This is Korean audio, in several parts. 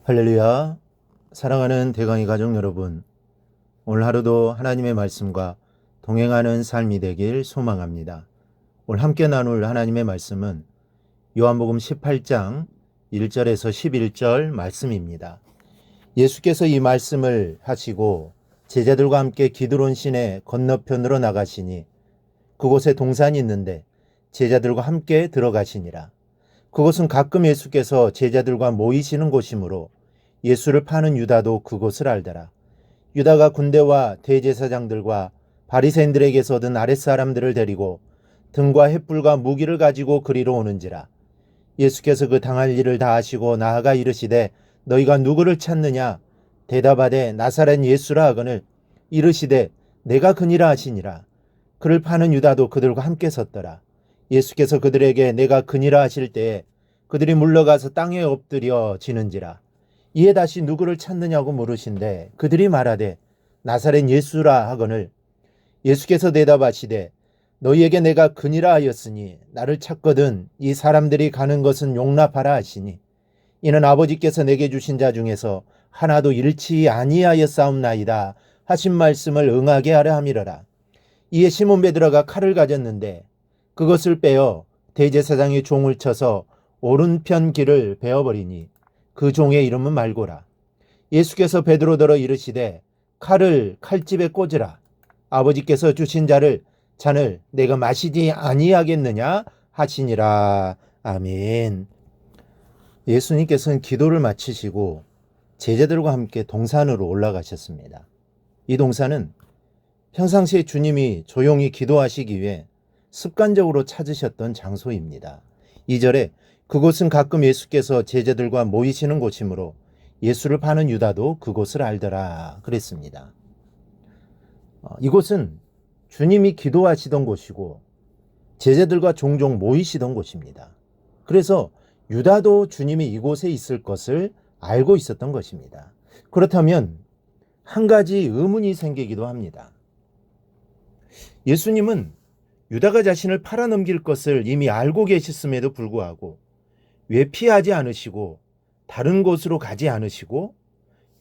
할렐루야. 사랑하는 대강의 가족 여러분, 오늘 하루도 하나님의 말씀과 동행하는 삶이 되길 소망합니다. 오늘 함께 나눌 하나님의 말씀은 요한복음 18장 1절에서 11절 말씀입니다. 예수께서 이 말씀을 하시고 제자들과 함께 기드론 시내 건너편으로 나가시니 그곳에 동산이 있는데 제자들과 함께 들어가시니라. 그곳은 가끔 예수께서 제자들과 모이시는 곳이므로 예수를 파는 유다도 그곳을 알더라. 유다가 군대와 대제사장들과 바리새인들에게서 얻은 아랫사람들을 데리고 등과 횃불과 무기를 가지고 그리로 오는지라. 예수께서 그 당할 일을 다 하시고 나아가 이르시되 너희가 누구를 찾느냐? 대답하되 나사렛 예수라 하거늘 이르시되 내가 그니라 하시니라. 그를 파는 유다도 그들과 함께 섰더라. 예수께서 그들에게 내가 그니라 하실 때에 그들이 물러가서 땅에 엎드려 지는지라. 이에 다시 누구를 찾느냐고 물으신데 그들이 말하되 나사렛 예수라 하거늘 예수께서 대답하시되 너희에게 내가 그니라 하였으니 나를 찾거든 이 사람들이 가는 것은 용납하라 하시니 이는 아버지께서 내게 주신 자 중에서 하나도 잃지 아니하였사옵나이다 하신 말씀을 응하게 하려 함이러라. 이에 시몬 베드로가 칼을 가졌는데 그것을 빼어 대제사장의 종을 쳐서 오른편 귀를 베어버리니 그 종의 이름은 말고라. 예수께서 베드로더러 이르시되 칼을 칼집에 꽂으라. 아버지께서 주신 잔을 내가 마시지 아니하겠느냐 하시니라. 아멘. 예수님께서는 기도를 마치시고 제자들과 함께 동산으로 올라가셨습니다. 이 동산은 평상시에 주님이 조용히 기도하시기 위해 습관적으로 찾으셨던 장소입니다. 2절에 그곳은 가끔 예수께서 제자들과 모이시는 곳이므로 예수를 파는 유다도 그곳을 알더라 그랬습니다. 이곳은 주님이 기도하시던 곳이고 제자들과 종종 모이시던 곳입니다. 그래서 유다도 주님이 이곳에 있을 것을 알고 있었던 것입니다. 그렇다면 한 가지 의문이 생기기도 합니다. 예수님은 유다가 자신을 팔아넘길 것을 이미 알고 계셨음에도 불구하고 왜 피하지 않으시고 다른 곳으로 가지 않으시고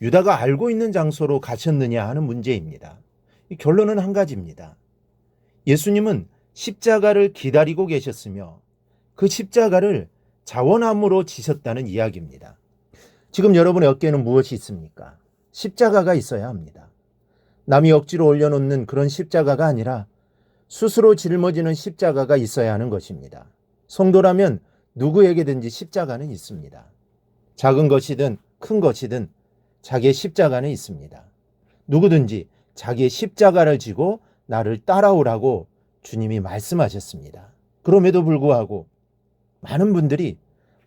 유다가 알고 있는 장소로 가셨느냐 하는 문제입니다. 이 결론은 한 가지입니다. 예수님은 십자가를 기다리고 계셨으며 그 십자가를 자원함으로 지셨다는 이야기입니다. 지금 여러분의 어깨에는 무엇이 있습니까? 십자가가 있어야 합니다. 남이 억지로 올려놓는 그런 십자가가 아니라 스스로 짊어지는 십자가가 있어야 하는 것입니다. 성도라면 누구에게든지 십자가는 있습니다. 작은 것이든 큰 것이든 자기의 십자가는 있습니다. 누구든지 자기의 십자가를 지고 나를 따라오라고 주님이 말씀하셨습니다. 그럼에도 불구하고 많은 분들이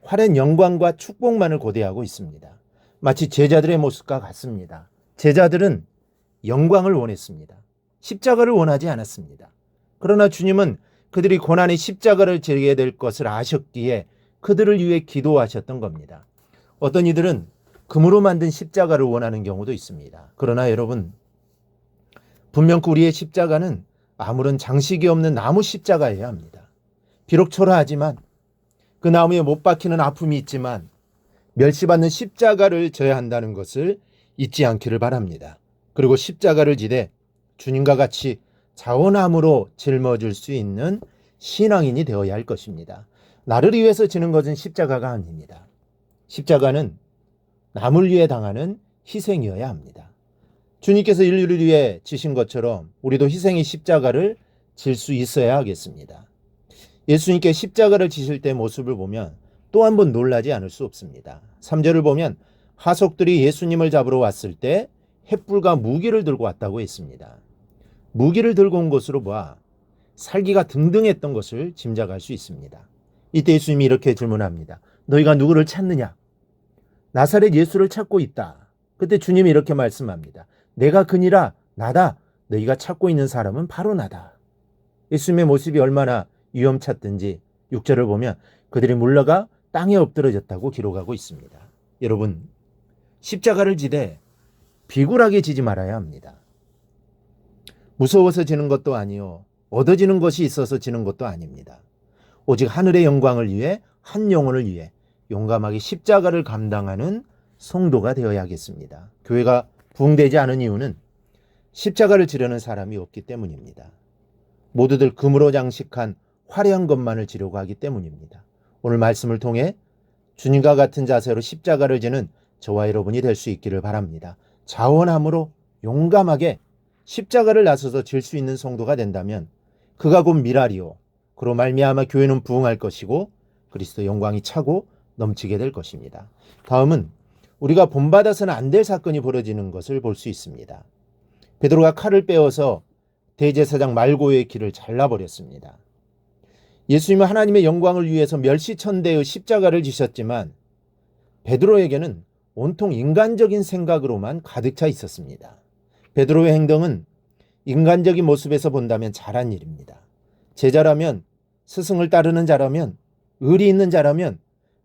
화려한 영광과 축복만을 고대하고 있습니다. 마치 제자들의 모습과 같습니다. 제자들은 영광을 원했습니다. 십자가를 원하지 않았습니다. 그러나 주님은 그들이 고난의 십자가를 지게 될 것을 아셨기에 그들을 위해 기도하셨던 겁니다. 어떤 이들은 금으로 만든 십자가를 원하는 경우도 있습니다. 그러나 여러분, 분명 우리의 십자가는 아무런 장식이 없는 나무 십자가여야 합니다. 비록 초라하지만 그 나무에 못 박히는 아픔이 있지만 멸시받는 십자가를 져야 한다는 것을 잊지 않기를 바랍니다. 그리고 십자가를 지되 주님과 같이 자원함으로 짊어질 수 있는 신앙인이 되어야 할 것입니다. 나를 위해서 지는 것은 십자가가 아닙니다. 십자가는 남을 위해 당하는 희생이어야 합니다. 주님께서 인류를 위해 지신 것처럼 우리도 희생의 십자가를 질 수 있어야 하겠습니다. 예수님께 십자가를 지실 때 모습을 보면 또 한 번 놀라지 않을 수 없습니다. 3절을 보면 하속들이 예수님을 잡으러 왔을 때 횃불과 무기를 들고 왔다고 했습니다. 무기를 들고 온 것으로 봐 살기가 등등했던 것을 짐작할 수 있습니다. 이때 예수님이 이렇게 질문합니다. 너희가 누구를 찾느냐? 나사렛 예수를 찾고 있다. 그때 주님이 이렇게 말씀합니다. 내가 그니라 나다. 너희가 찾고 있는 사람은 바로 나다. 예수님의 모습이 얼마나 위험찼든지 6절을 보면 그들이 물러가 땅에 엎드러졌다고 기록하고 있습니다. 여러분, 십자가를 지되 비굴하게 지지 말아야 합니다. 무서워서 지는 것도 아니요 얻어지는 것이 있어서 지는 것도 아닙니다. 오직 하늘의 영광을 위해 한 영혼을 위해 용감하게 십자가를 감당하는 성도가 되어야겠습니다. 교회가 부흥되지 않은 이유는 십자가를 지려는 사람이 없기 때문입니다. 모두들 금으로 장식한 화려한 것만을 지려고 하기 때문입니다. 오늘 말씀을 통해 주님과 같은 자세로 십자가를 지는 저와 여러분이 될 수 있기를 바랍니다. 자원함으로 용감하게 십자가를 나서서 질 수 있는 성도가 된다면 그가 곧 미랄이요 그로 말미암아 교회는 부흥할 것이고 그리스도 영광이 차고 넘치게 될 것입니다. 다음은 우리가 본받아서는 안 될 사건이 벌어지는 것을 볼 수 있습니다. 베드로가 칼을 빼어서 대제사장 말고의 길을 잘라버렸습니다. 예수님은 하나님의 영광을 위해서 멸시천대의 십자가를 지셨지만 베드로에게는 온통 인간적인 생각으로만 가득 차 있었습니다. 베드로의 행동은 인간적인 모습에서 본다면 잘한 일입니다. 제자라면, 스승을 따르는 자라면, 의리 있는 자라면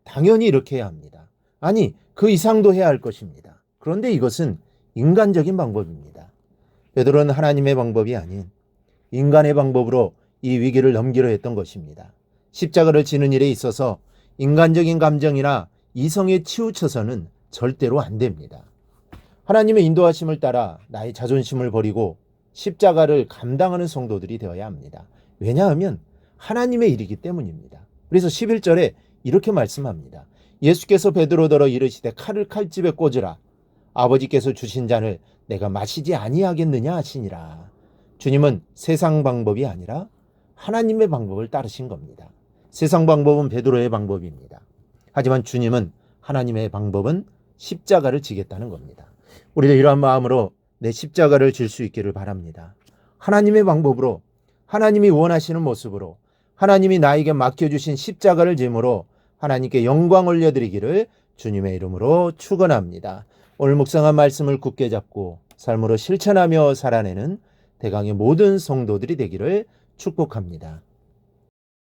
당연히 이렇게 해야 합니다. 아니, 그 이상도 해야 할 것입니다. 그런데 이것은 인간적인 방법입니다. 베드로는 하나님의 방법이 아닌 인간의 방법으로 이 위기를 넘기려 했던 것입니다. 십자가를 지는 일에 있어서 인간적인 감정이나 이성에 치우쳐서는 절대로 안 됩니다. 하나님의 인도하심을 따라 나의 자존심을 버리고 십자가를 감당하는 성도들이 되어야 합니다. 왜냐하면 하나님의 일이기 때문입니다. 그래서 11절에 이렇게 말씀합니다. 예수께서 베드로더러 이르시되 칼을 칼집에 꽂으라. 아버지께서 주신 잔을 내가 마시지 아니하겠느냐 하시니라. 주님은 세상 방법이 아니라 하나님의 방법을 따르신 겁니다. 세상 방법은 베드로의 방법입니다. 하지만 주님은 하나님의 방법은 십자가를 지겠다는 겁니다. 우리도 이러한 마음으로 내 십자가를 질 수 있기를 바랍니다. 하나님의 방법으로, 하나님이 원하시는 모습으로, 하나님이 나에게 맡겨주신 십자가를 짐으로 하나님께 영광 올려드리기를 주님의 이름으로 축원합니다. 오늘 묵상한 말씀을 굳게 잡고 삶으로 실천하며 살아내는 대강의 모든 성도들이 되기를 축복합니다.